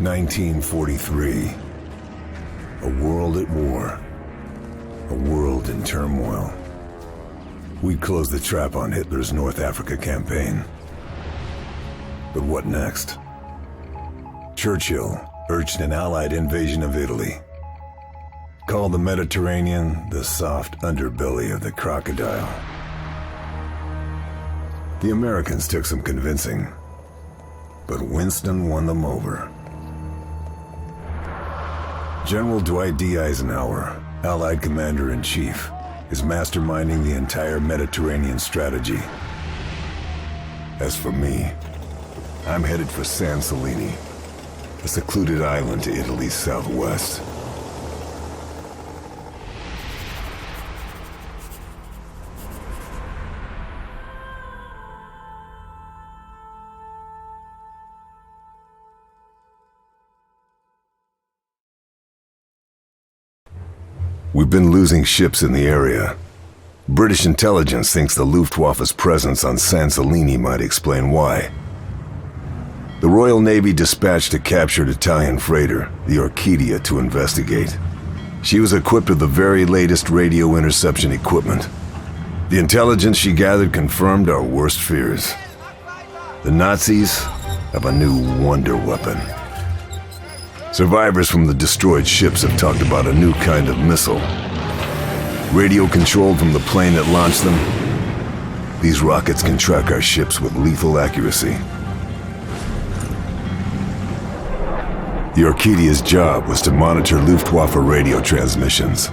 1943. A world at war. A world in turmoil. We'd closed the trap on Hitler's North Africa campaign. But what next? Churchill urged an Allied invasion of Italy. Called the Mediterranean the soft underbelly of the crocodile. The Americans took some convincing, but Winston won them over. General Dwight D. Eisenhower, Allied Commander-in-Chief, is masterminding the entire Mediterranean strategy. As for me, I'm headed for San Celini, a secluded island to Italy's southwest. We've been losing ships in the area. British intelligence thinks the Luftwaffe's presence on San Celini might explain why. The Royal Navy dispatched a captured Italian freighter, the Orchidia, to investigate. She was equipped with the very latest radio interception equipment. The intelligence she gathered confirmed our worst fears. The Nazis have a new wonder weapon. Survivors from the destroyed ships have talked about a new kind of missile. Radio controlled from the plane that launched them, these rockets can track our ships with lethal accuracy. The Orchidia's job was to monitor Luftwaffe radio transmissions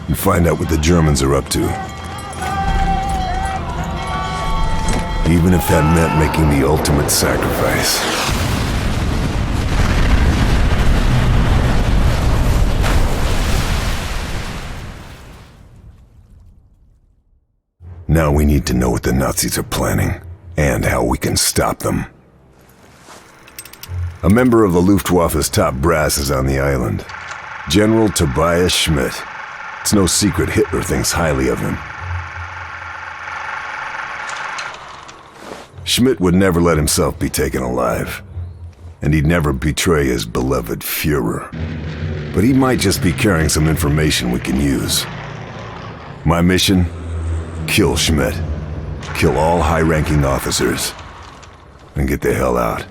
and find out what the Germans are up to. Even if that meant making the ultimate sacrifice. Now we need to know what the Nazis are planning, and how we can stop them. A member of the Luftwaffe's top brass is on the island. General Tobias Schmidt. It's no secret Hitler thinks highly of him. Schmidt would never let himself be taken alive, and he'd never betray his beloved Führer. But he might just be carrying some information we can use. My mission? Kill Schmidt. Kill all high-ranking officers. And get the hell out.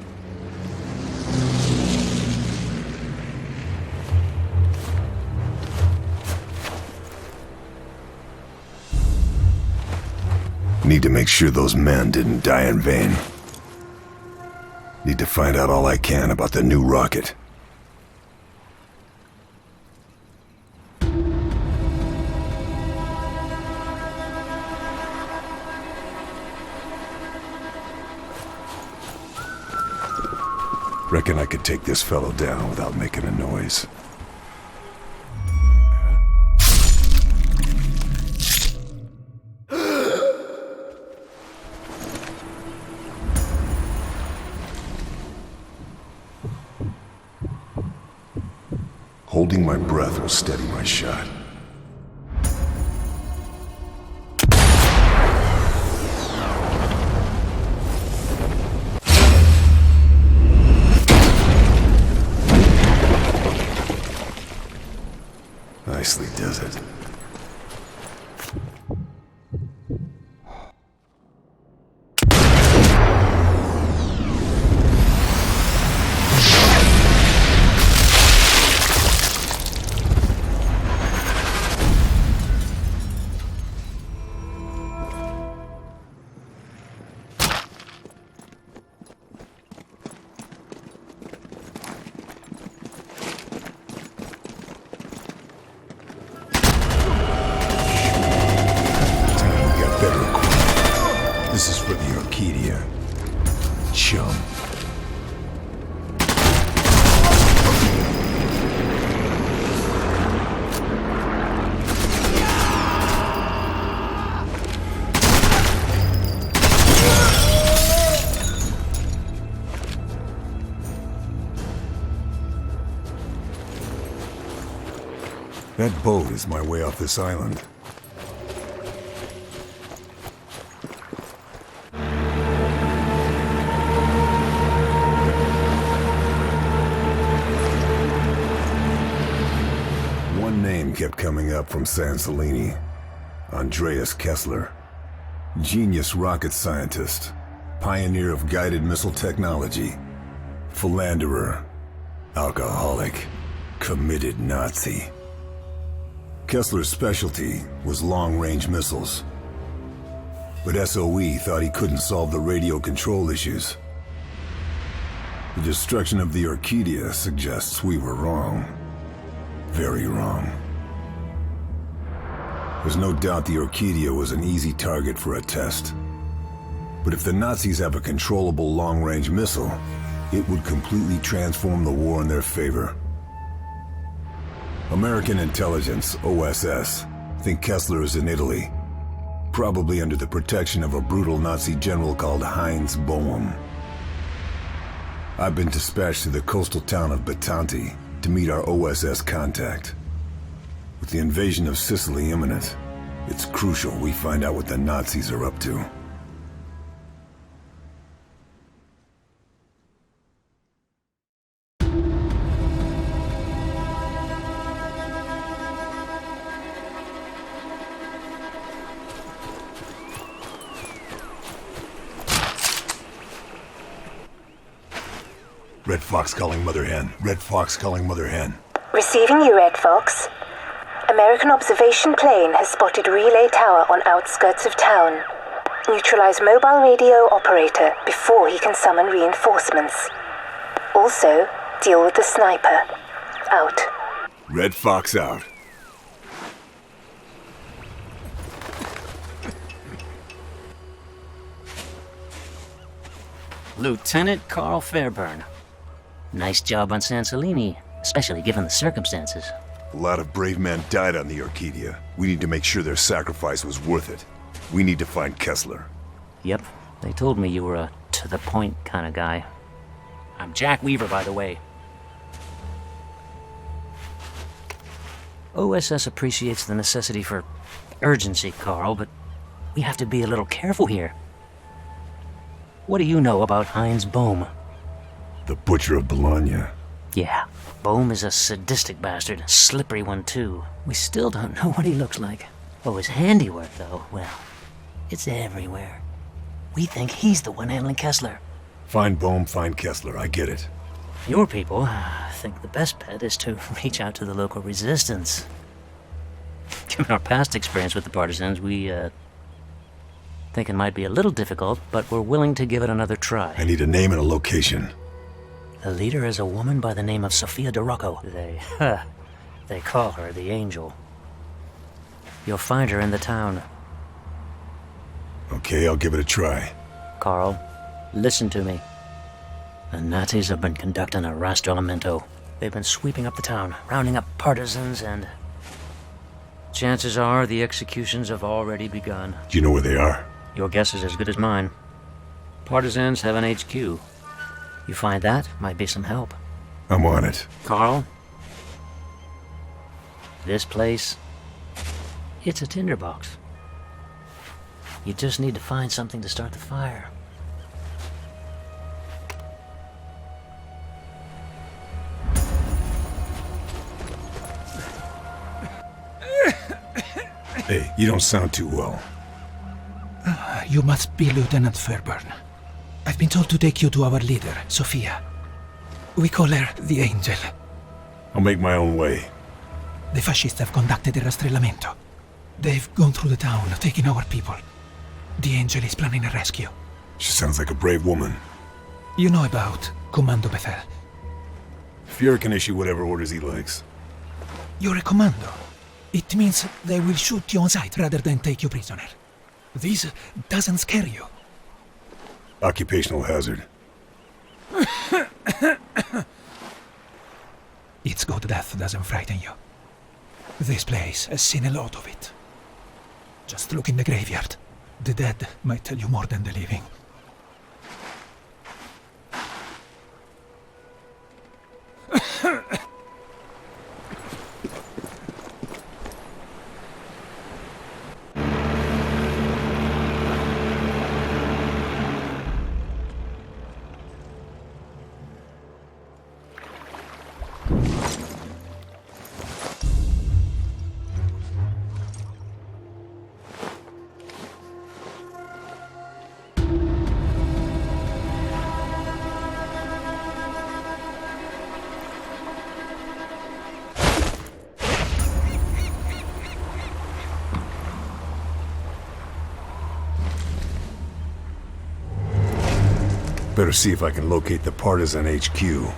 Need to make sure those men didn't die in vain. Need to find out all I can about the new rocket. Reckon I could take this fellow down without making a noise. Holding my breath will steady my shot. Nicely does it. That boat is my way off this island. One name kept coming up from San Celini. Andreas Kessler. Genius rocket scientist. Pioneer of guided missile technology. Philanderer. Alcoholic. Committed Nazi. Kessler's specialty was long-range missiles. But SOE thought he couldn't solve the radio control issues. The destruction of the Orchidia suggests we were wrong. Very wrong. There's no doubt the Orchidia was an easy target for a test. But if the Nazis have a controllable long-range missile, it would completely transform the war in their favor. American intelligence, OSS, think Kessler is in Italy, probably under the protection of a brutal Nazi general called Heinz Boehm. I've been dispatched to the coastal town of Batanti to meet our OSS contact. With the invasion of Sicily imminent, it's crucial we find out what the Nazis are up to. Red Fox calling Mother Hen. Red Fox calling Mother Hen. Receiving you, Red Fox. American observation plane has spotted relay tower on outskirts of town. Neutralize mobile radio operator before he can summon reinforcements. Also, deal with the sniper. Out. Red Fox out. Lieutenant Carl Fairburn. Nice job on San Celini, especially given the circumstances. A lot of brave men died on the Orchidia. We need to make sure their sacrifice was worth it. We need to find Kessler. Yep, they told me you were a to-the-point kind of guy. I'm Jack Weaver, by the way. OSS appreciates the necessity for urgency, Carl, but we have to be a little careful here. What do you know about Heinz Boehm? The Butcher of Bologna. Yeah, Boehm is a sadistic bastard, a slippery one too. We still don't know what he looks like. Oh, his handiwork, though, well, it's everywhere. We think he's the one handling Kessler. Find Boehm, find Kessler, I get it. Your people think the best bet is to reach out to the local resistance. Given our past experience with the partisans, we, think it might be a little difficult, but we're willing to give it another try. I need a name and a location. The leader is a woman by the name of Sofia de Rocco. They call her the Angel. You'll find her in the town. Okay, I'll give it a try. Carl, listen to me. The Nazis have been conducting a rastrellamento. They've been sweeping up the town, rounding up partisans, and chances are the executions have already begun. Do you know where they are? Your guess is as good as mine. Partisans have an HQ. You find that, might be some help. I'm on it. Carl, this place, it's a tinderbox. You just need to find something to start the fire. Hey, you don't sound too well. You must be Lieutenant Fairburn. I've been told to take you to our leader, Sophia. We call her the Angel. I'll make my own way. The fascists have conducted a rastrellamento. They've gone through the town, taking our people. The Angel is planning a rescue. She sounds like a brave woman. You know about Commando Bethel. Fuhrer can issue whatever orders he likes. You're a commando. It means they will shoot you on sight rather than take you prisoner. This doesn't scare you. Occupational hazard. It's good death doesn't frighten you. This place has seen a lot of it. Just look in the graveyard. The dead might tell you more than the living. Better see if I can locate the Partisan HQ.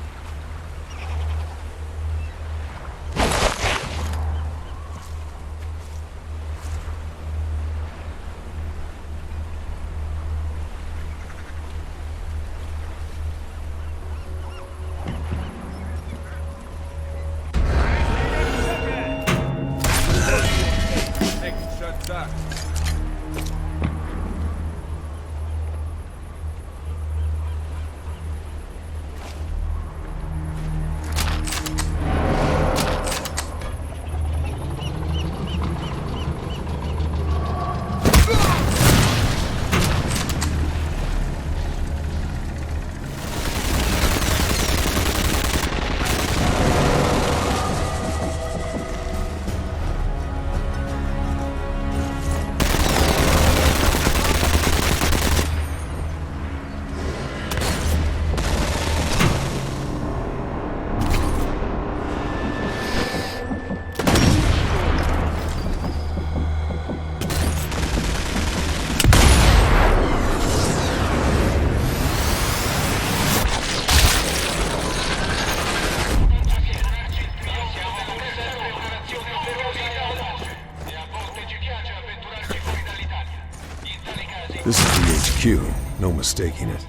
This is the HQ, no mistaking it.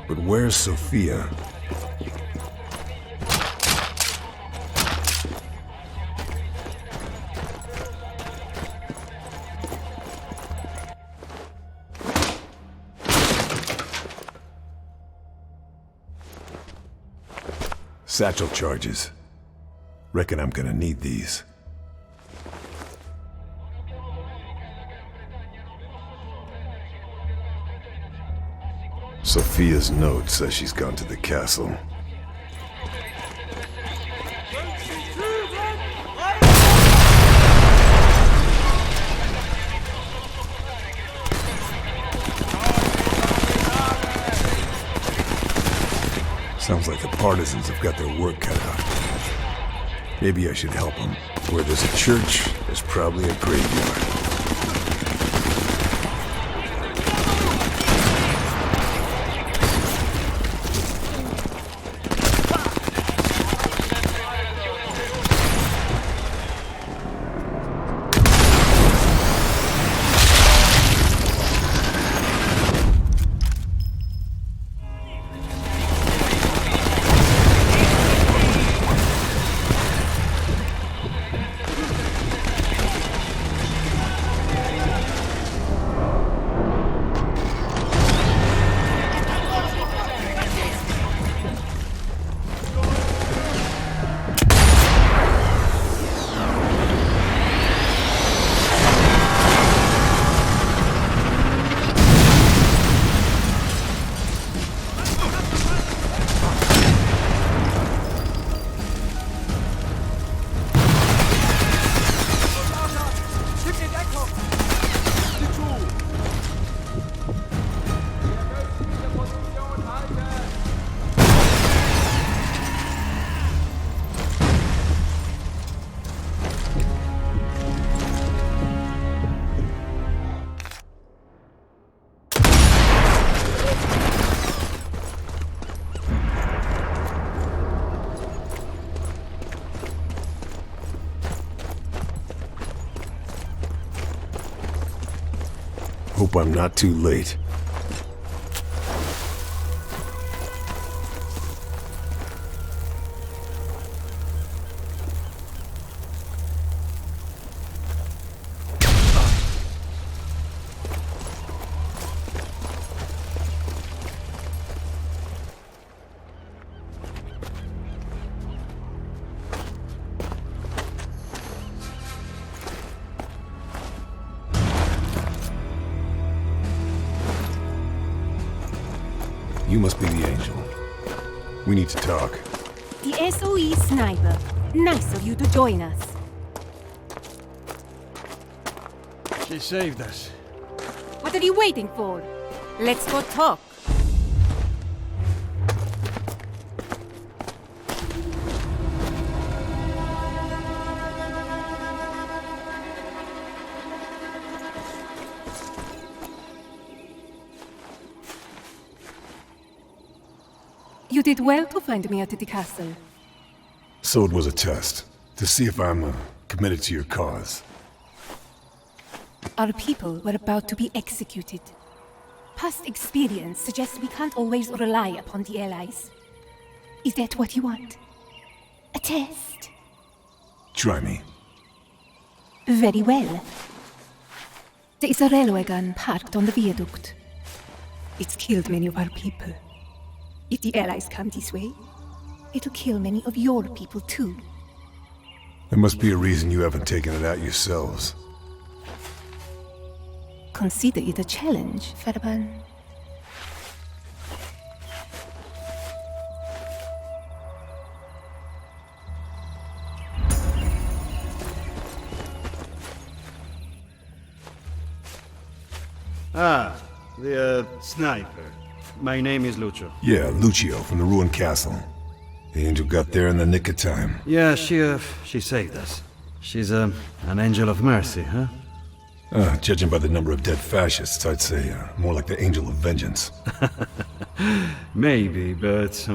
But where's Sophia? Satchel charges. Reckon I'm gonna need these. Sophia's note says she's gone to the castle. Sounds like the partisans have got their work cut out. Maybe I should help them. Where there's a church, there's probably a graveyard. Hope I'm not too late. You must be the angel. We need to talk. The SOE sniper. Nice of you to join us. She saved us. What are you waiting for? Let's go talk. You did well to find me at the castle. So it was a test, to see if I'm committed to your cause. Our people were about to be executed. Past experience suggests we can't always rely upon the Allies. Is that what you want? A test? Try me. Very well. There is a railway gun parked on the viaduct. It's killed many of our people. If the Allies come this way, it'll kill many of your people too. There must be a reason you haven't taken it out yourselves. Consider it a challenge, Farban. Ah, the sniper. My name is Lucio. Yeah, Lucio from the ruined castle. The angel got there in the nick of time. Yeah, she saved us. She's an angel of mercy, huh? Judging by the number of dead fascists, I'd say more like the angel of vengeance. Maybe, but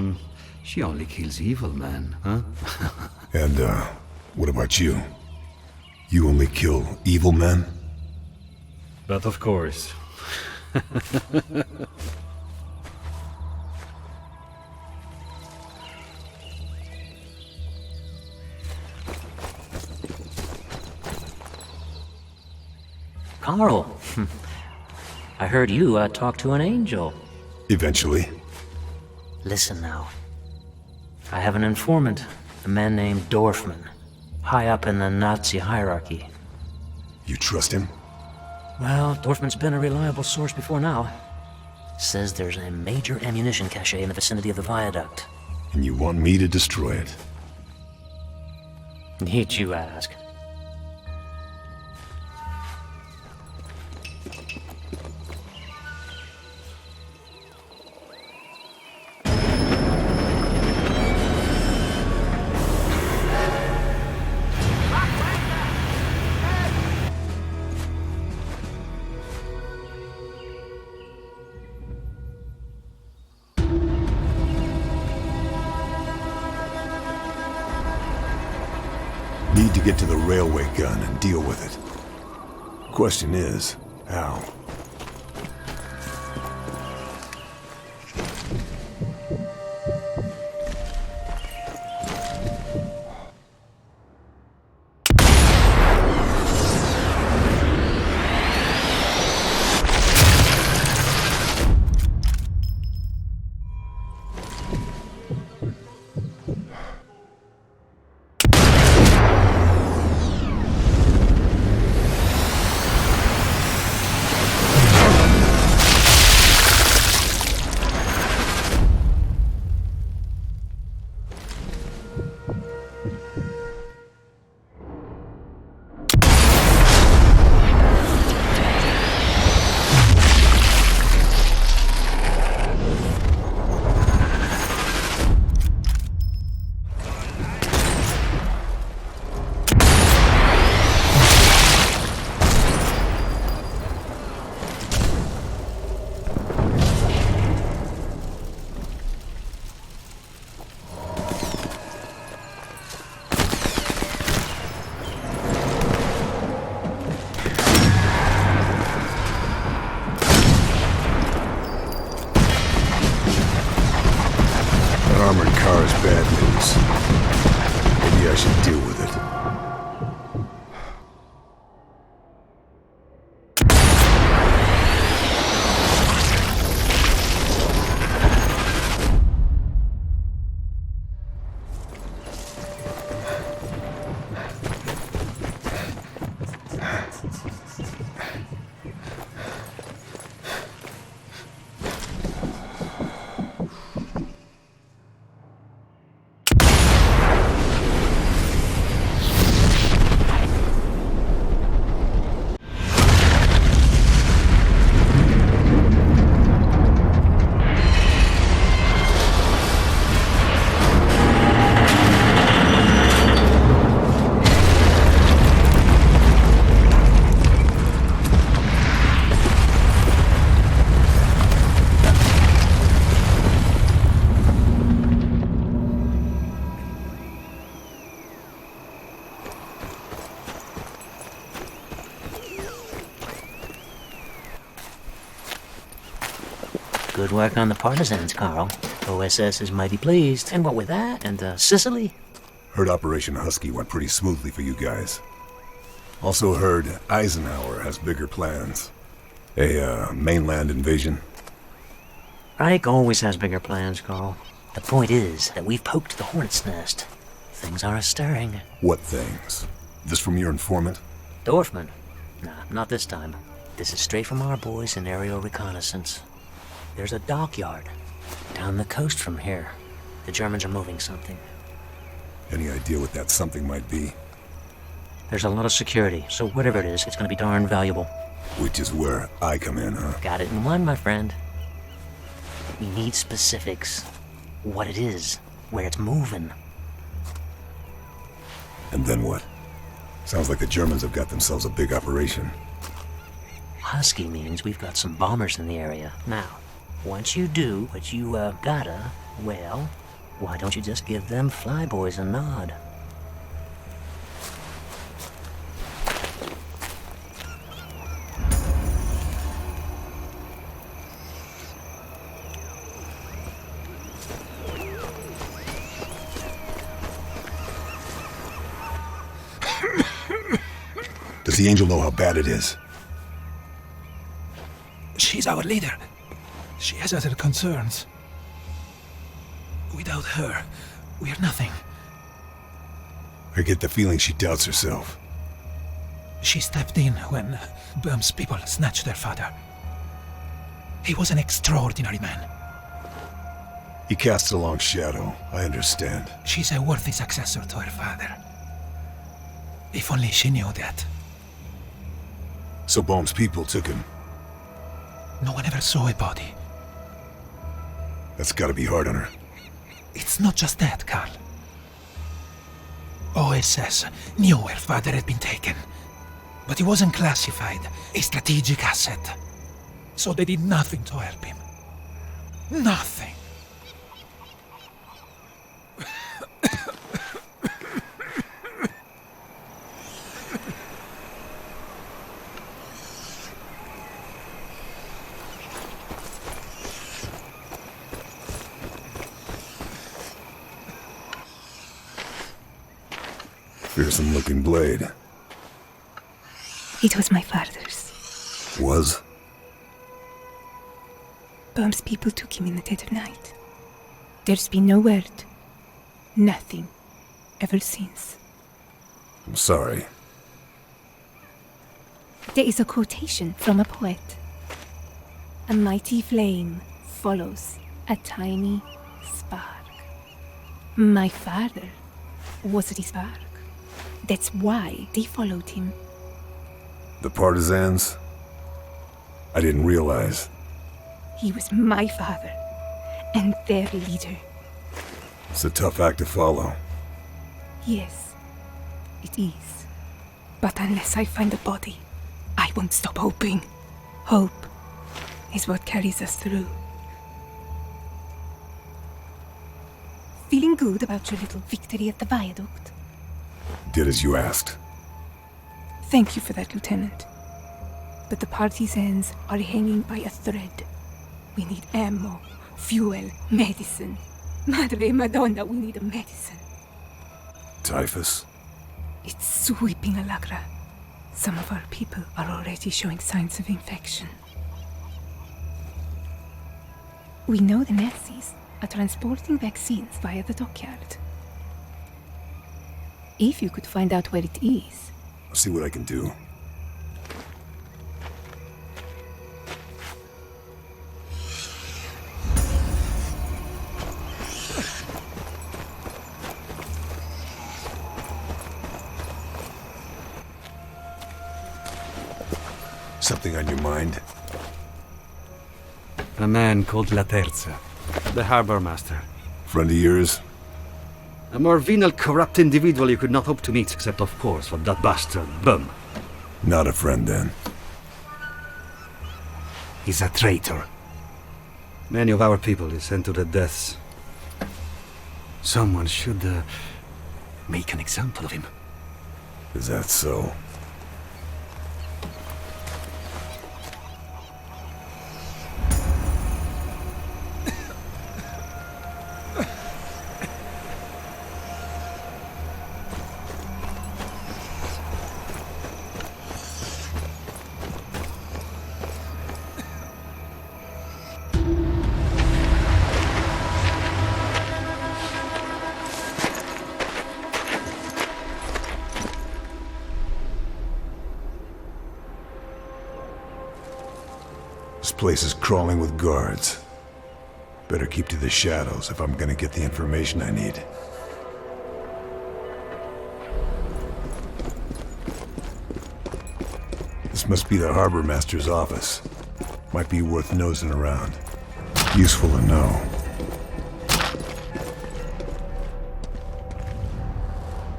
she only kills evil men, huh? And, what about you? You only kill evil men? But of course. Carl, I heard you talk to an angel. Eventually. Listen now. I have an informant, a man named Dorfman, high up in the Nazi hierarchy. You trust him? Well, Dorfman's been a reliable source before now. Says there's a major ammunition cache in the vicinity of the viaduct. And you want me to destroy it? Need you ask? Need to get to the railway gun and deal with it. Question is, how? Armored car is bad news. Maybe I should deal with it. Good work on the partisans, Carl. OSS is mighty pleased. And what with that, and Sicily? Heard Operation Husky went pretty smoothly for you guys. Also heard Eisenhower has bigger plans. A mainland invasion. Reich always has bigger plans, Carl. The point is that we've poked the hornet's nest. Things are stirring. What things? This from your informant? Dorfman? Nah, not this time. This is straight from our boys in aerial reconnaissance. There's a dockyard down the coast from here. The Germans are moving something. Any idea what that something might be? There's a lot of security, so whatever it is, it's gonna be darn valuable. Which is where I come in, huh? Got it in one, my friend. We need specifics. What it is, where it's moving. And then what? Sounds like the Germans have got themselves a big operation. Husky means we've got some bombers in the area. Now, once you do what you, gotta, well, why don't you just give them flyboys a nod? Does the Angel know how bad it is? She's our leader. She has other concerns. Without her, we're nothing. I get the feeling she doubts herself. She stepped in when Böhm's people snatched their father. He was an extraordinary man. He casts a long shadow, I understand. She's a worthy successor to her father. If only she knew that. So Bohm's people took him. No one ever saw a body. That's gotta be hard on her. It's not just that, Carl. OSS knew her father had been taken, but he wasn't classified, a strategic asset. So they did nothing to help him. Nothing. Fearsome looking blade. It was my father's. Was? Böhm's people took him in the dead of night. There's been no word. Nothing. Ever since. I'm sorry. There is a quotation from a poet. A mighty flame follows a tiny spark. My father was the spark. That's why they followed him. The partisans? I didn't realize. He was my father and their leader. It's a tough act to follow. Yes, it is. But unless I find the body, I won't stop hoping. Hope is what carries us through. Feeling good about your little victory at the viaduct? Did as you asked. Thank you for that, Lieutenant. But the partisans are hanging by a thread. We need ammo, fuel, medicine. Madre Madonna, we need a medicine. Typhus? It's sweeping Alagra. Some of our people are already showing signs of infection. We know the Nazis are transporting vaccines via the dockyard. If you could find out where it is. I'll see what I can do. Something on your mind? A man called La Terza, the harbor master. Friend of yours? A more venal, corrupt individual you could not hope to meet, except, of course, for that bastard, Böhm. Not a friend, then. He's a traitor. Many of our people is sent to their deaths. Someone should, make an example of him. Is that so? This place is crawling with guards. Better keep to the shadows if I'm gonna get the information I need. This must be the harbor master's office. Might be worth nosing around. Useful to know.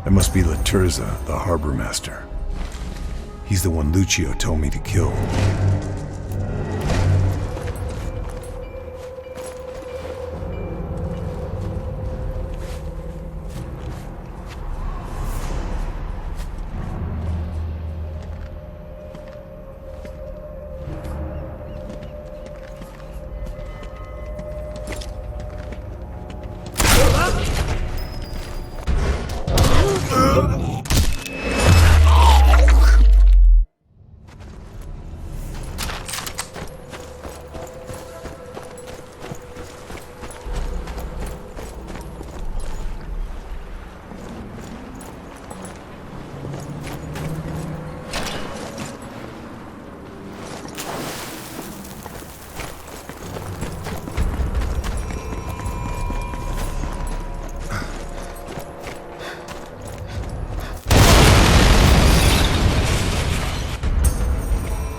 That must be Laterza, the harbor master. He's the one Lucio told me to kill.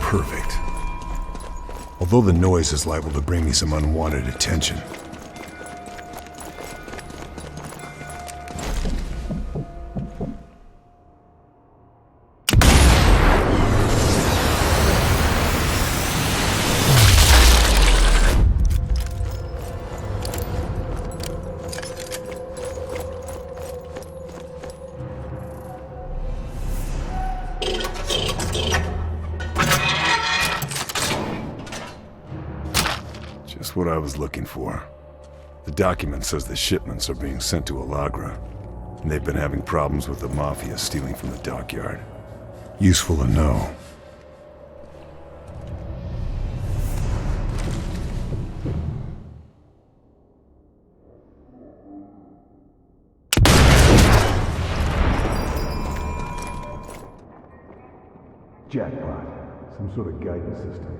Perfect. Although the noise is liable to bring me some unwanted attention. Just what I was looking for. The document says the shipments are being sent to Alagra, and they've been having problems with the Mafia stealing from the dockyard. Useful to know. Jackpot. Some sort of guidance system.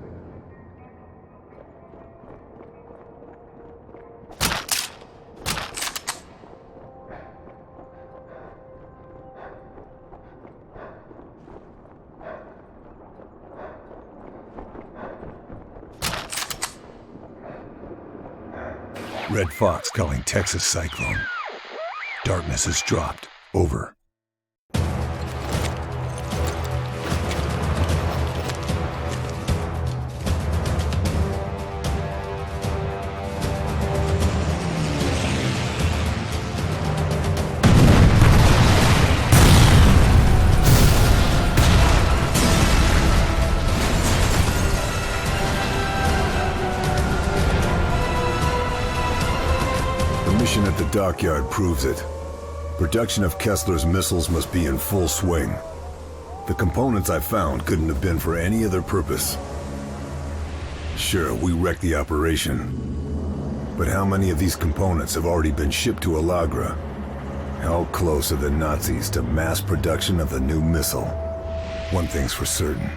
Red Fox calling Texas Cyclone. Darkness has dropped. Over. At the dockyard proves it. Production of Kessler's missiles must be in full swing. The components I found couldn't have been for any other purpose. Sure, we wrecked the operation. But how many of these components have already been shipped to Alagra? How close are the Nazis to mass production of the new missile? One thing's for certain.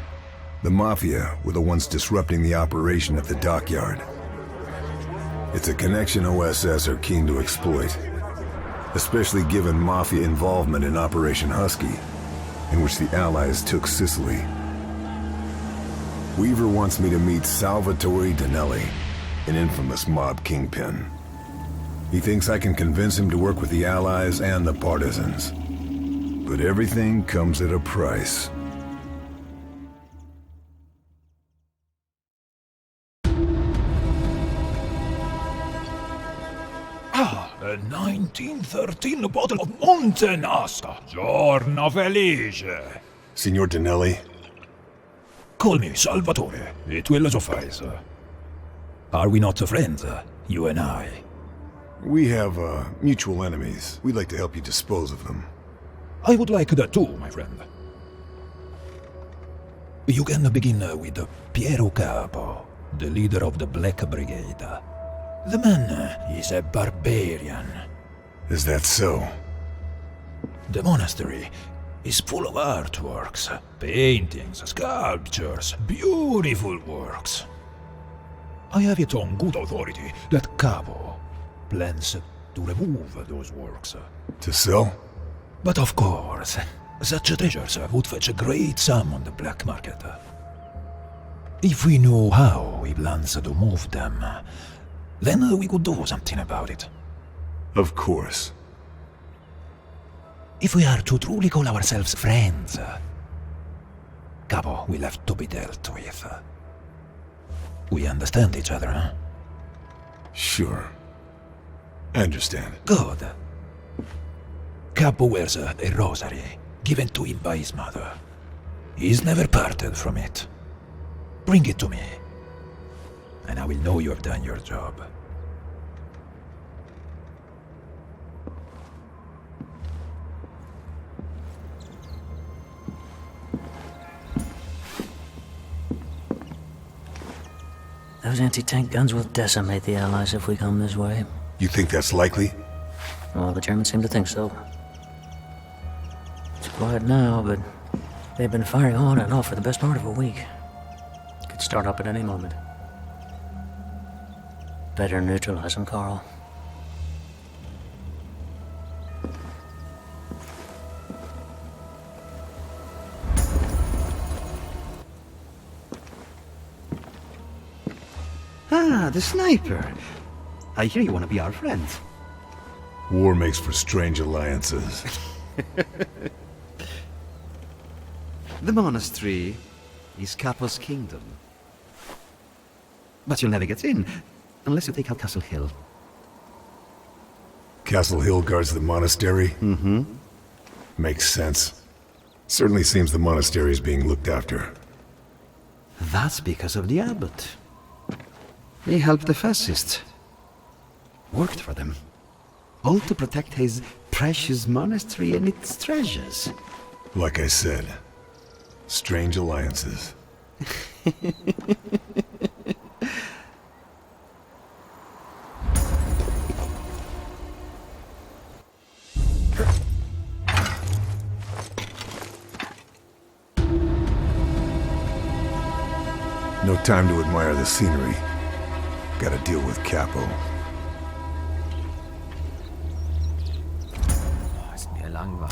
The Mafia were the ones disrupting the operation at the dockyard. It's a connection OSS are keen to exploit, especially given Mafia involvement in Operation Husky, in which the Allies took Sicily. Weaver wants me to meet Salvatore Danelli, an infamous mob kingpin. He thinks I can convince him to work with the Allies and the partisans. But everything comes at a price. A 1913 bottle of Montenasta. Giorno felice. Signor Danelli? Call me Salvatore. It will suffice. Are we not friends, you and I? We have, mutual enemies. We'd like to help you dispose of them. I would like that too, my friend. You can begin with Piero Capo, the leader of the Black Brigade. The man is a barbarian. Is that so? The monastery is full of artworks, paintings, sculptures, beautiful works. I have it on good authority that Cabo plans to remove those works. To sell? But of course, such treasures would fetch a great sum on the black market. If we knew how he plans to move them, then we could do something about it. Of course. If we are to truly call ourselves friends, Cabo will have to be dealt with. We understand each other, huh? Sure. I understand. Good. Cabo wears a rosary given to him by his mother. He's never parted from it. Bring it to me, and I will know you have done your job. Those anti-tank guns will decimate the Allies if we come this way. You think that's likely? Well, the Germans seem to think so. It's quiet now, but they've been firing on and off for the best part of a week. Could start up at any moment. Better neutralize them, Carl. Ah, the sniper. I hear you want to be our friend. War makes for strange alliances. The monastery is Capo's kingdom. But you'll never get in, unless you take out Castle Hill. Castle Hill guards the monastery? Mm-hmm. Makes sense. Certainly seems the monastery is being looked after. That's because of the abbot. He helped the fascists. Worked for them. All to protect his precious monastery and its treasures. Like I said, strange alliances. No time to admire the scenery. Gotta deal with Capo. Ist mir langweilig.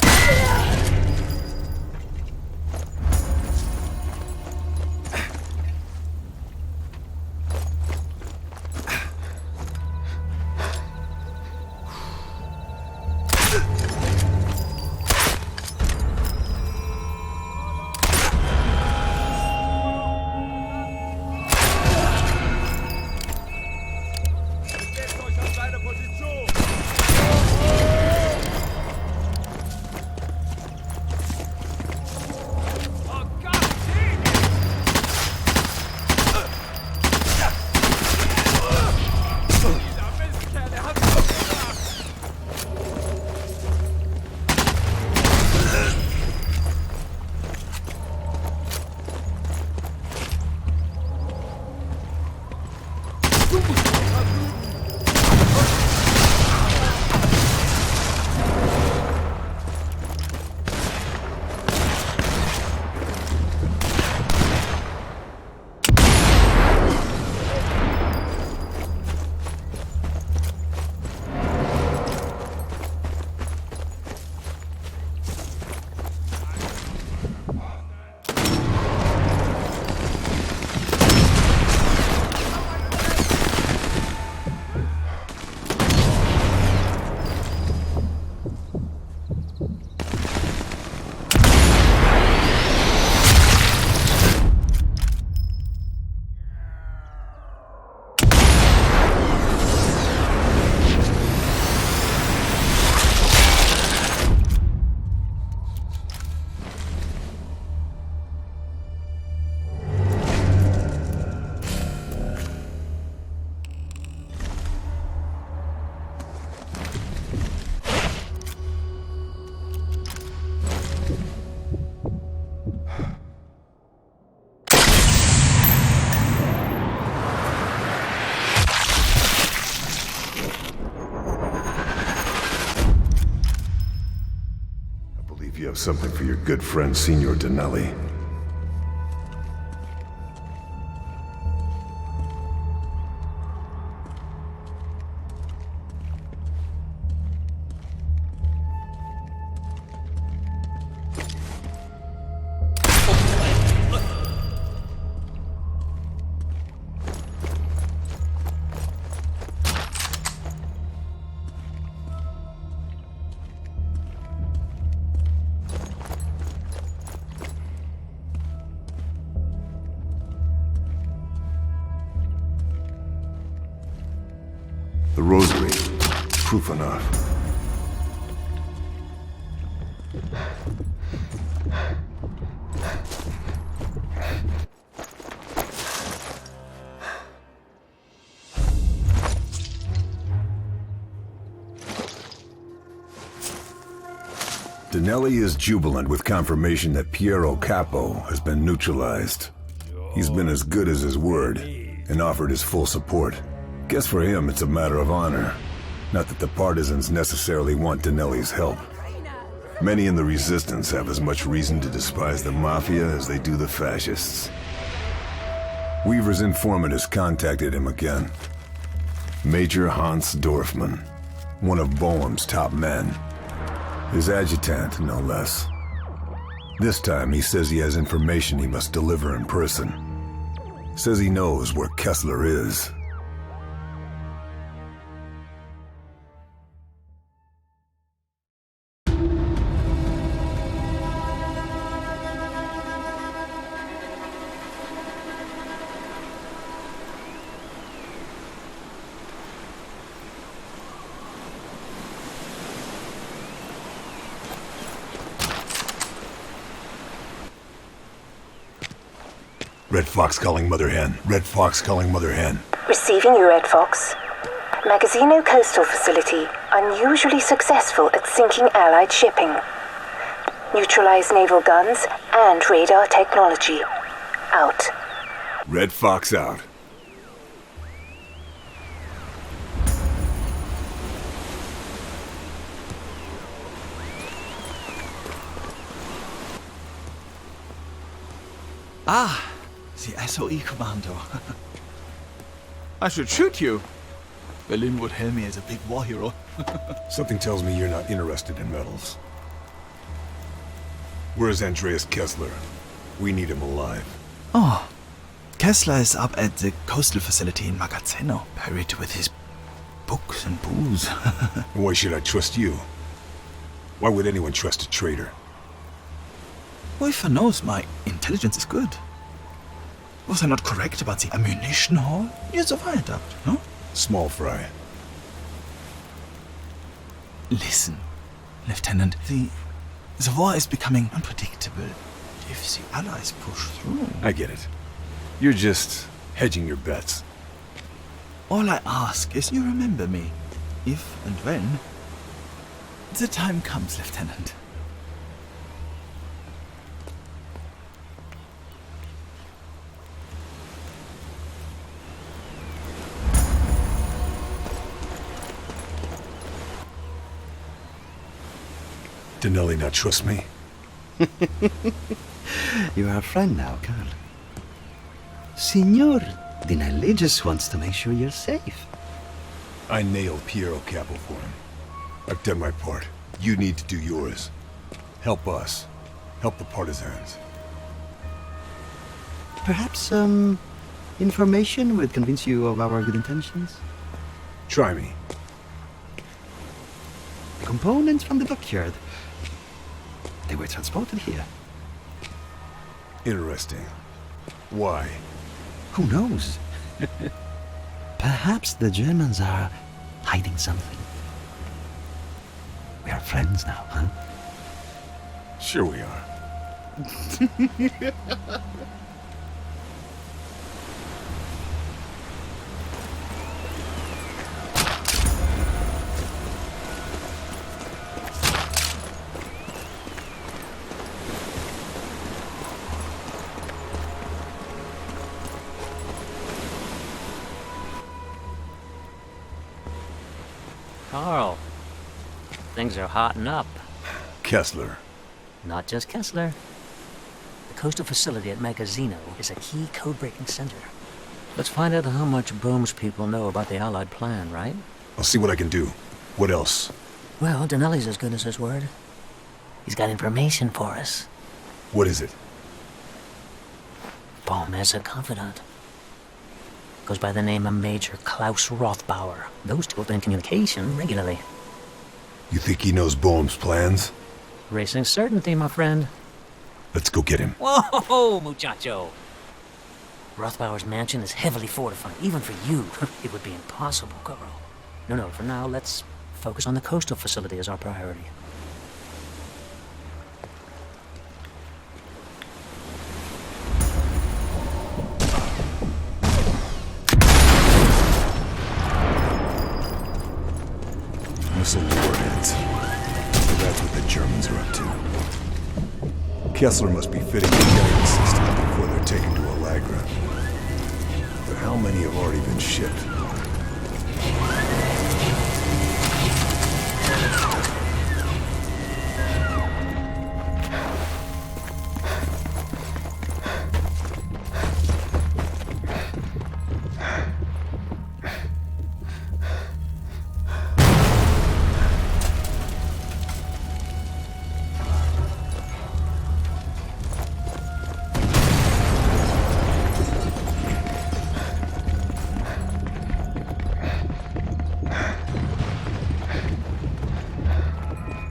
You have something for your good friend, Signor The rosary. Proof enough. Denelli is jubilant with confirmation that Piero Capo has been neutralized. He's been as good as his word, and offered his full support. Guess for him it's a matter of honor. Not that the partisans necessarily want Denelli's help. Many in the resistance have as much reason to despise the Mafia as they do the fascists. Weaver's informant has contacted him again. Major Hans Dorfman, one of Boehm's top men. His adjutant, no less. This time he says he has information he must deliver in person. Says he knows where Kessler is. Red Fox calling Mother Hen. Red Fox calling Mother Hen. Receiving you, Red Fox. Magazino Coastal Facility, unusually successful at sinking Allied shipping. Neutralized naval guns and radar technology. Out. Red Fox out. Ah, the SOE Commando. I should shoot you. Berlin would hail me as a big war hero. Something tells me you're not interested in medals. Where's Andreas Kessler? We need him alive. Oh, Kessler is up at the coastal facility in Magazzino, buried with his books and booze. Why should I trust you? Why would anyone trust a traitor? Whoever knows, my intelligence is good. Was I not correct about the ammunition haul? You're so fired up, no? Small fry. Listen, Lieutenant, the war is becoming unpredictable. If the Allies push through... I get it. You're just hedging your bets. All I ask is you remember me, if and when the time comes, Lieutenant. Denelli not trust me? You are a friend now, Carl. Signor Denelli just wants to make sure you're safe. I nailed Piero Capo for him. I've done my part. You need to do yours. Help us. Help the partisans. Perhaps information would convince you of our good intentions? Try me. Components from the dockyard. They were transported here. Interesting. Why? Who knows? Perhaps the Germans are hiding something. We are friends now, huh? Sure we are. Carl, things are hotting up. Kessler. Not just Kessler. The coastal facility at Magazzino is a key code-breaking center. Let's find out how much Boehm's people know about the Allied plan, right? I'll see what I can do. What else? Well, Denelli's as good as his word. He's got information for us. What is it? Boehm has a confidant. Goes by the name of Major Klaus Rothbauer. Those two have been in communication regularly. You think he knows Boehm's plans? Racing certainty, my friend. Let's go get him. Whoa, muchacho! Rothbauer's mansion is heavily fortified. Even for you, it would be impossible, Carl. No, for now, let's focus on the coastal facility as our priority. Missile warheads. So that's what the Germans are up to. Kessler must be fitting the guidance system before they're taken to Allegra. But how many have already been shipped?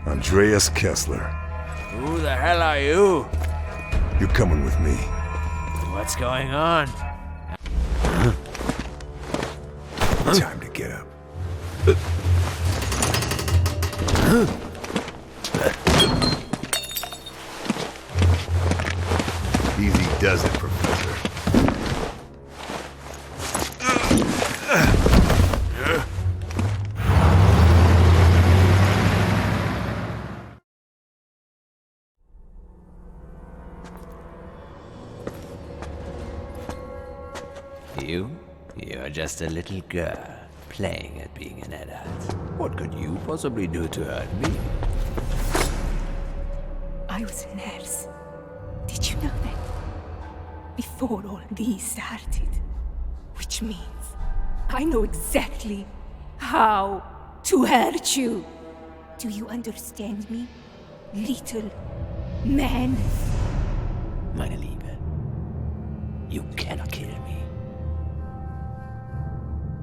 Andreas Kessler. Who the hell are you? You're coming with me. What's going on? Time to get up. Easy does it, Professor. You're just a little girl, playing at being an adult. What could you possibly do to hurt me? I was a nurse. Did you know that? Before all these started. Which means I know exactly how to hurt you. Do you understand me, little man? Meine Liebe, you cannot kill me.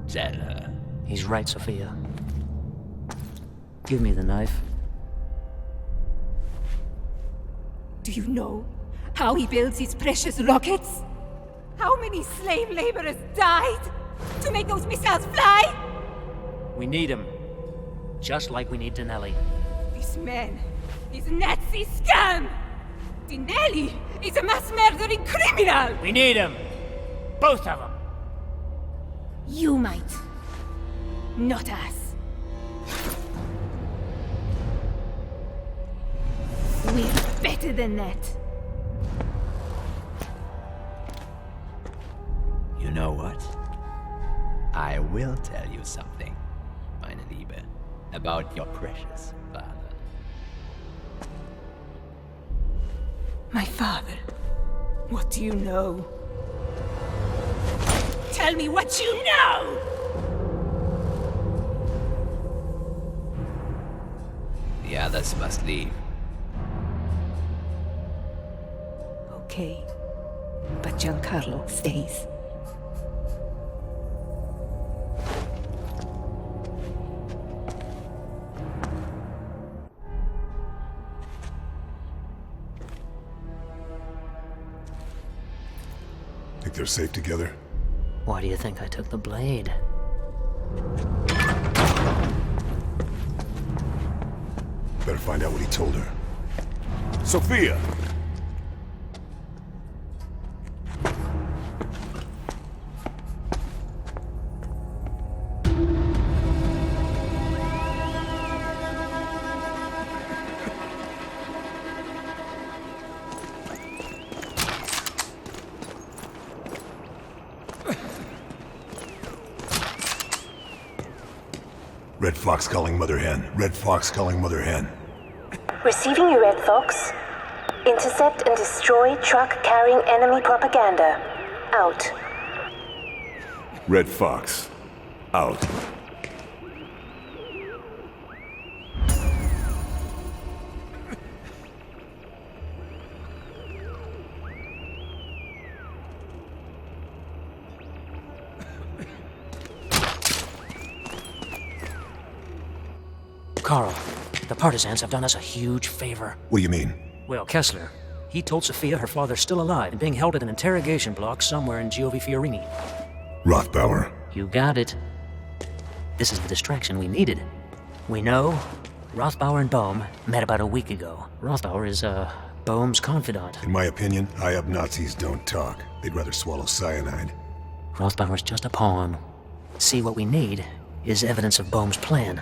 Tell her. He's right, Sophia. Give me the knife. Do you know how he builds his precious rockets? How many slave laborers died to make those missiles fly? We need him. Just like we need Dinelli. This man is Nazi scum! Dinelli is a mass murdering criminal! We need him! Both of them! You might. Not us. We're better than that. You know what? I will tell you something, meine Liebe, about your precious father. My father? What do you know? Tell me what you know! The others must leave. Okay. But Giancarlo stays. Think they're safe together? Why do you think I took the blade? Better find out what he told her. Sophia! Red Fox calling Mother Hen. Red Fox calling Mother Hen. Receiving you, Red Fox. Intercept and destroy truck carrying enemy propaganda. Out. Red Fox. Out. Carl, the partisans have done us a huge favor. What do you mean? Well, Kessler, he told Sophia her father's still alive and being held at an interrogation block somewhere in Giovi Fiorini. Rothbauer. You got it. This is the distraction we needed. We know Rothbauer and Bohm met about a week ago. Rothbauer is, Bohm's confidant. In my opinion, high-up Nazis don't talk. They'd rather swallow cyanide. Rothbauer's just a pawn. See, what we need is evidence of Bohm's plan.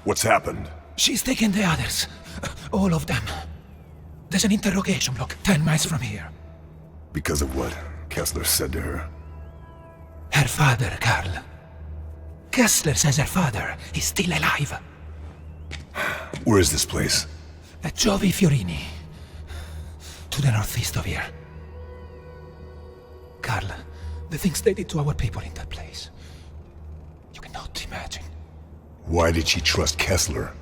What's happened? She's taken the others. All of them. There's an interrogation block 10 miles from here. Because of what Kessler said to her? Her father, Karl. Kessler says her father is still alive. Where is this place? At Giovi Fiorini. To the northeast of here. Karl, the things they did to our people in that place. You cannot imagine. Why did she trust Kessler?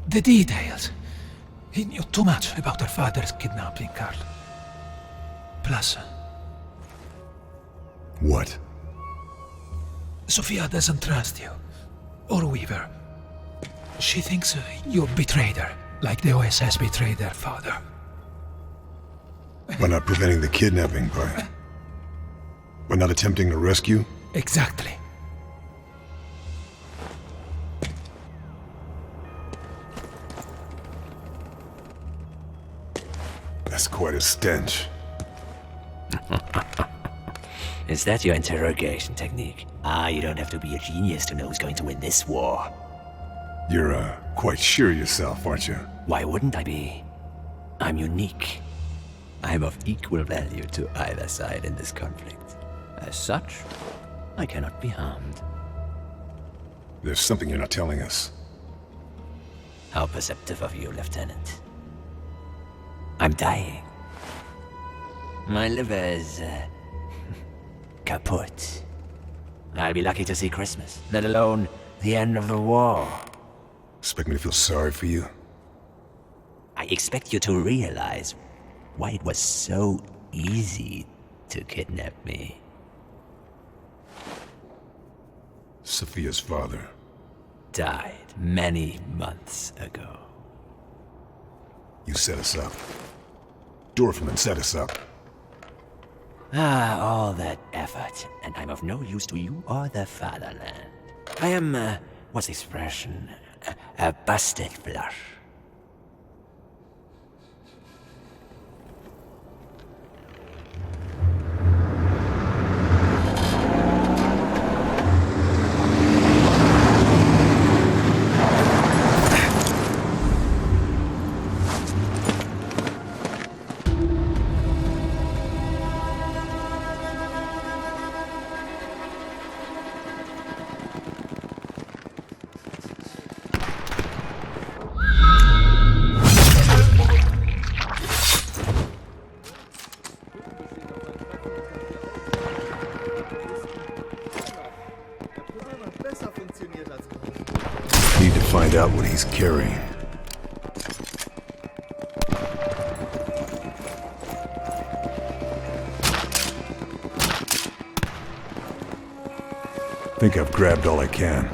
The details. He knew too much about her father's kidnapping, Karl. Plus, What? Sophia doesn't trust you. Or Weaver. She thinks you betrayed her, like the OSS betrayed their father. By not preventing the kidnapping, by not attempting to rescue? Exactly. That's quite a stench. Is that your interrogation technique? You don't have to be a genius to know who's going to win this war. You're, quite sure of yourself, aren't you? Why wouldn't I be? I'm unique. I'm of equal value to either side in this conflict. As such, I cannot be harmed. There's something you're not telling us. How perceptive of you, Lieutenant. I'm dying. My liver is, kaput. I'll be lucky to see Christmas, let alone the end of the war. Expect me to feel sorry for you? I expect you to realize why it was so easy to kidnap me. Sophia's father Died many months ago. You set us up. Dorfman set us up. All that effort, and I'm of no use to you or the fatherland. I am, what's the expression? A busted flush. Need to find out what he's carrying. Think I've grabbed all I can.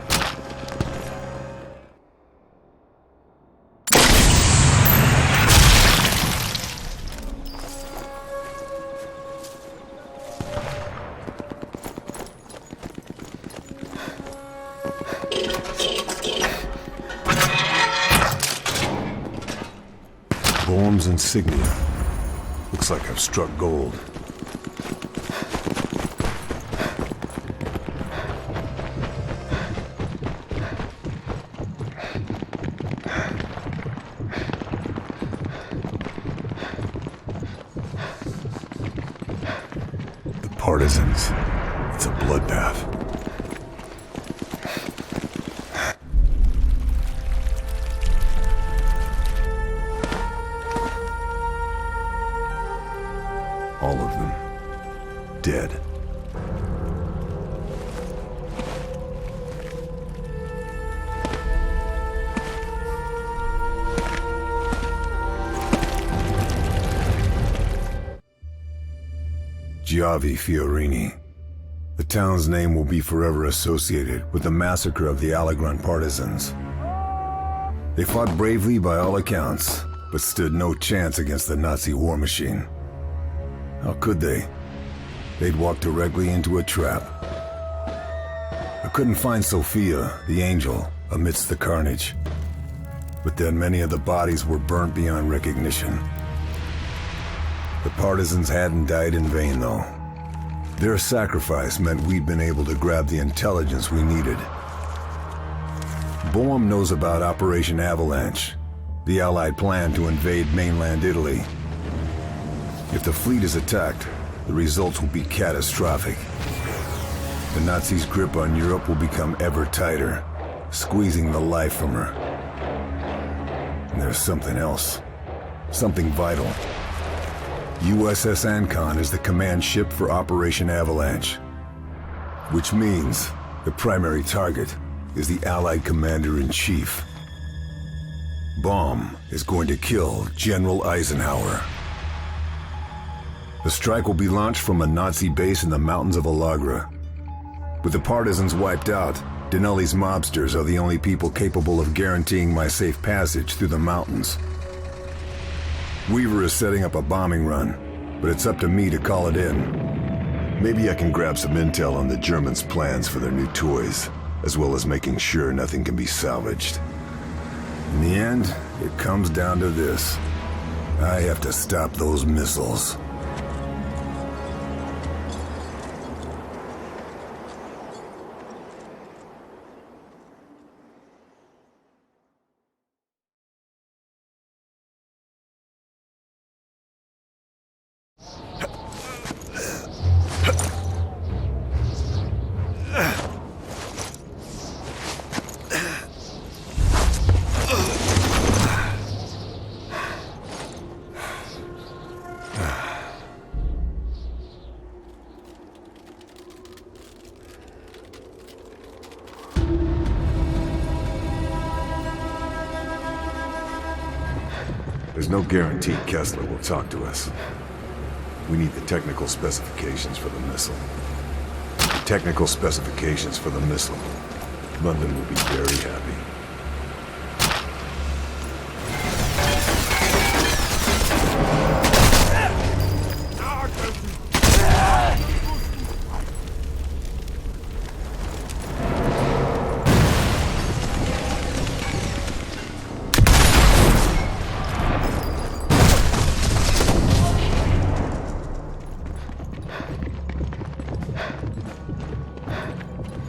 Bohm's insignia. Looks like I've struck gold. The partisans. It's a bloodbath. All of them dead. Giovi Fiorini. The town's name will be forever associated with the massacre of the Allegron partisans. They fought bravely by all accounts, but stood no chance against the Nazi war machine. How could they? They'd walked directly into a trap. I couldn't find Sophia, the angel, amidst the carnage. But then many of the bodies were burnt beyond recognition. The partisans hadn't died in vain, though. Their sacrifice meant we'd been able to grab the intelligence we needed. Boehm knows about Operation Avalanche, the Allied plan to invade mainland Italy. If the fleet is attacked, the results will be catastrophic. The Nazis' grip on Europe will become ever tighter, squeezing the life from her. And there's something else. Something vital. USS Ancon is the command ship for Operation Avalanche. Which means the primary target is the Allied Commander-in-Chief. Baum is going to kill General Eisenhower. The strike will be launched from a Nazi base in the mountains of Alagra. With the partisans wiped out, Denali's mobsters are the only people capable of guaranteeing my safe passage through the mountains. Weaver is setting up a bombing run, but it's up to me to call it in. Maybe I can grab some intel on the Germans' plans for their new toys, as well as making sure nothing can be salvaged. In the end, it comes down to this. I have to stop those missiles. There's no guarantee Kessler will talk to us. We need the technical specifications for the missile. Technical specifications for the missile. London will be very happy.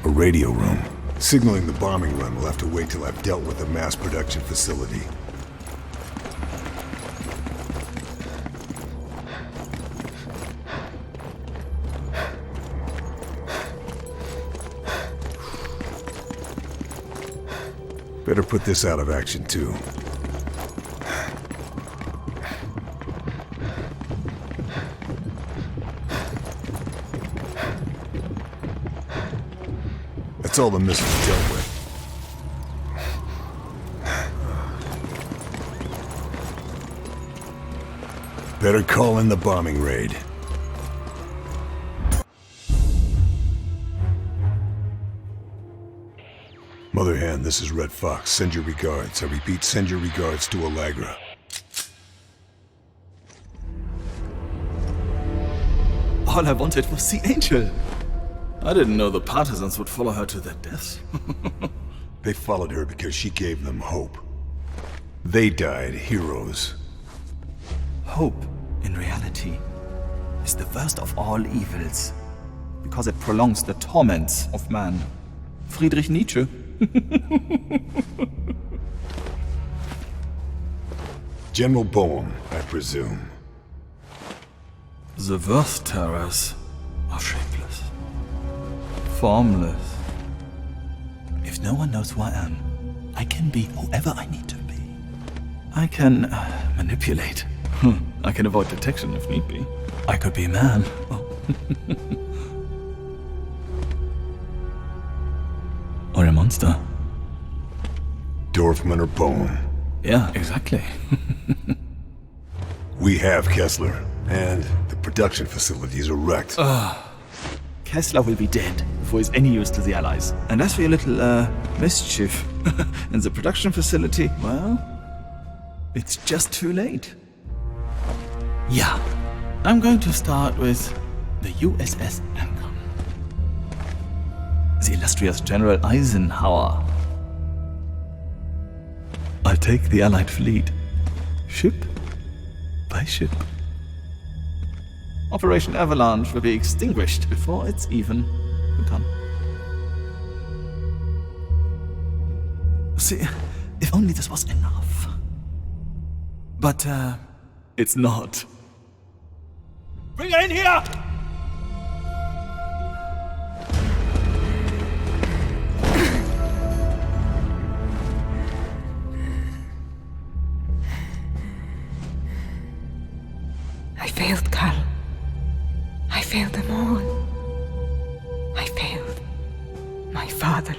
Radio room. Signaling the bombing run will have to wait till I've dealt with the mass production facility. Better put this out of action too. That's all the missiles dealt with. Better call in the bombing raid. Mother Hen, this is Red Fox. Send your regards. I repeat, send your regards to Allegra. All I wanted was the angel. I didn't know the partisans would follow her to their deaths. They followed her because she gave them hope. They died heroes. Hope, in reality, is the worst of all evils, because it prolongs the torments of man. Friedrich Nietzsche. General Boehm, I presume. The worst terrors are shapeless, formless. If no one knows who I am, I can be whoever I need to be. I can manipulate. I can avoid detection if need be. I could be a man. Oh. Or a monster. Dorfman or Boehm. Yeah, exactly. We have Kessler, and the production facilities are wrecked. Kessler will be dead before he's any use to the Allies. And as for your little, mischief, in the production facility, well, it's just too late. Yeah, I'm going to start with the USS Lincoln. The illustrious General Eisenhower. I'll take the Allied fleet, ship by ship. Operation Avalanche will be extinguished before it's even begun. See, if only this was enough. But, it's not. Bring her in here! I failed, Carl. I failed them all. I failed my father.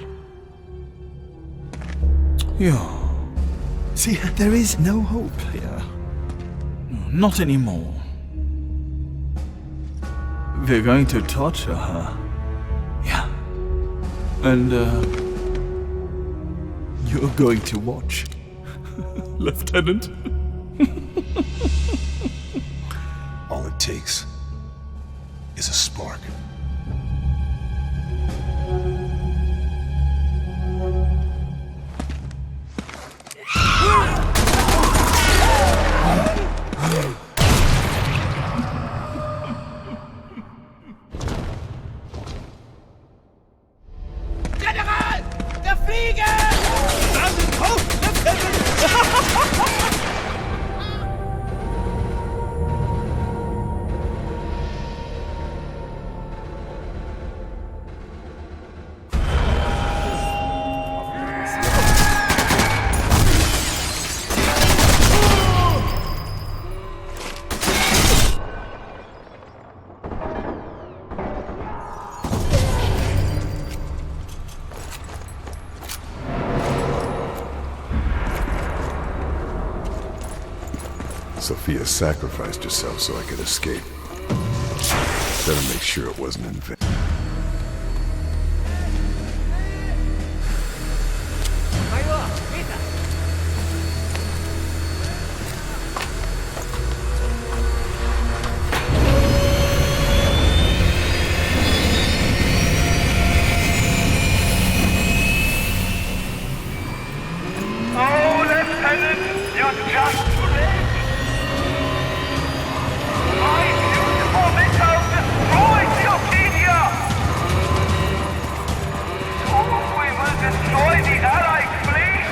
Yeah. See, there is no hope here. Not anymore. We're going to torture her. Yeah. And, you're going to watch. Lieutenant. All it takes is a spark. General! Der Flieger! Stand auf, Lieutenant! Sophia sacrificed herself so I could escape. Better make sure it wasn't in vain. Oh, Lieutenant, you're just too late. My beautiful missile destroyed the Arcadia! Soon we will destroy the Allied fleet!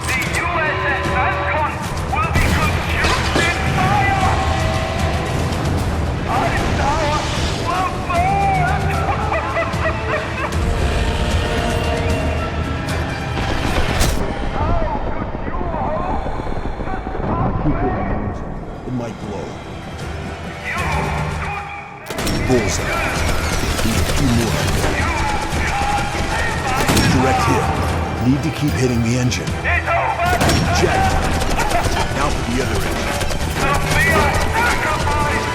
The USS Lincoln will be consumed in fire! Eisenhower will burn! It might blow. Bullseye. Need a few more. Direct hit. Need to keep hitting the engine. It's over! Jet. Now for the other engine. Sophia sacrificed!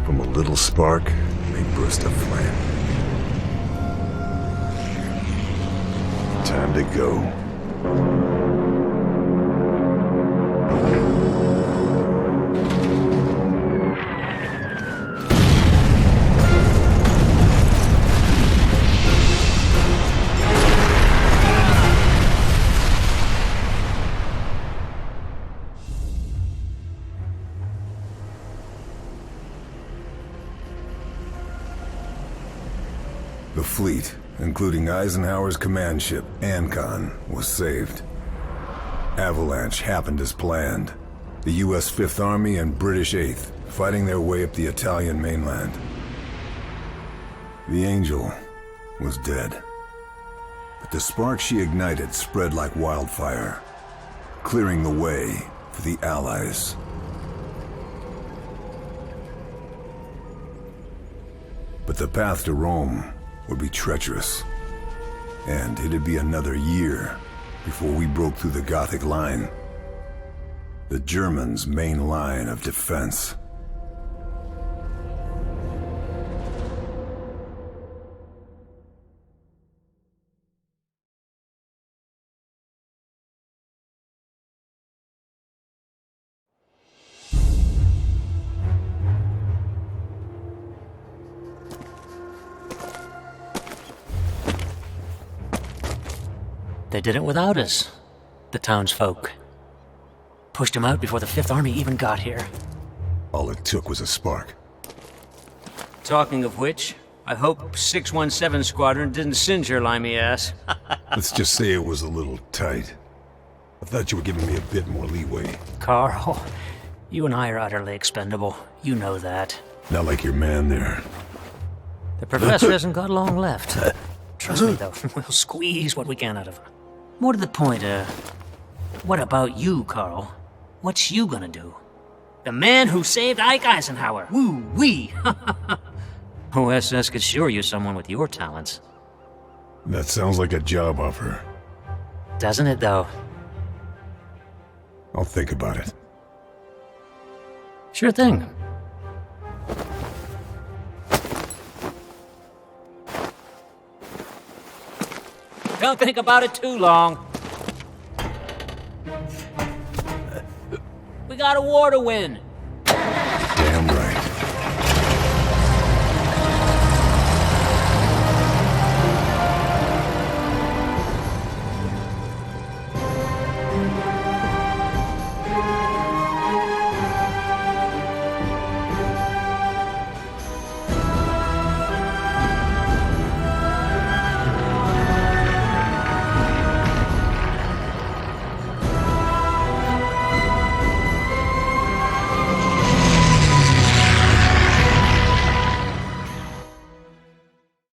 From a little spark, they burst a flame. Time to go. The fleet, including Eisenhower's command ship, Ancon, was saved. Avalanche happened as planned. The U.S. Fifth Army and British Eighth fighting their way up the Italian mainland. The Angel was dead. But the spark she ignited spread like wildfire. clearing the way for the Allies. But the path to Rome would be treacherous, and it'd be another year before we broke through the Gothic line, the Germans' main line of defense. They did it without us, the townsfolk. Pushed him out before the Fifth Army even got here. All it took was a spark. Talking of which, I hope 617 Squadron didn't singe your limey ass. Let's just say it was a little tight. I thought you were giving me a bit more leeway. Carl, you and I are utterly expendable. You know that. Not like your man there. The professor hasn't got long left. Trust me, though, we'll squeeze what we can out of him. More to the point, what about you, Carl? What's you gonna do? The man who saved Ike Eisenhower! Woo-wee! OSS could sure use someone with your talents. That sounds like a job offer. Doesn't it, though? I'll think about it. Sure thing. Don't think about it too long. We got a war to win.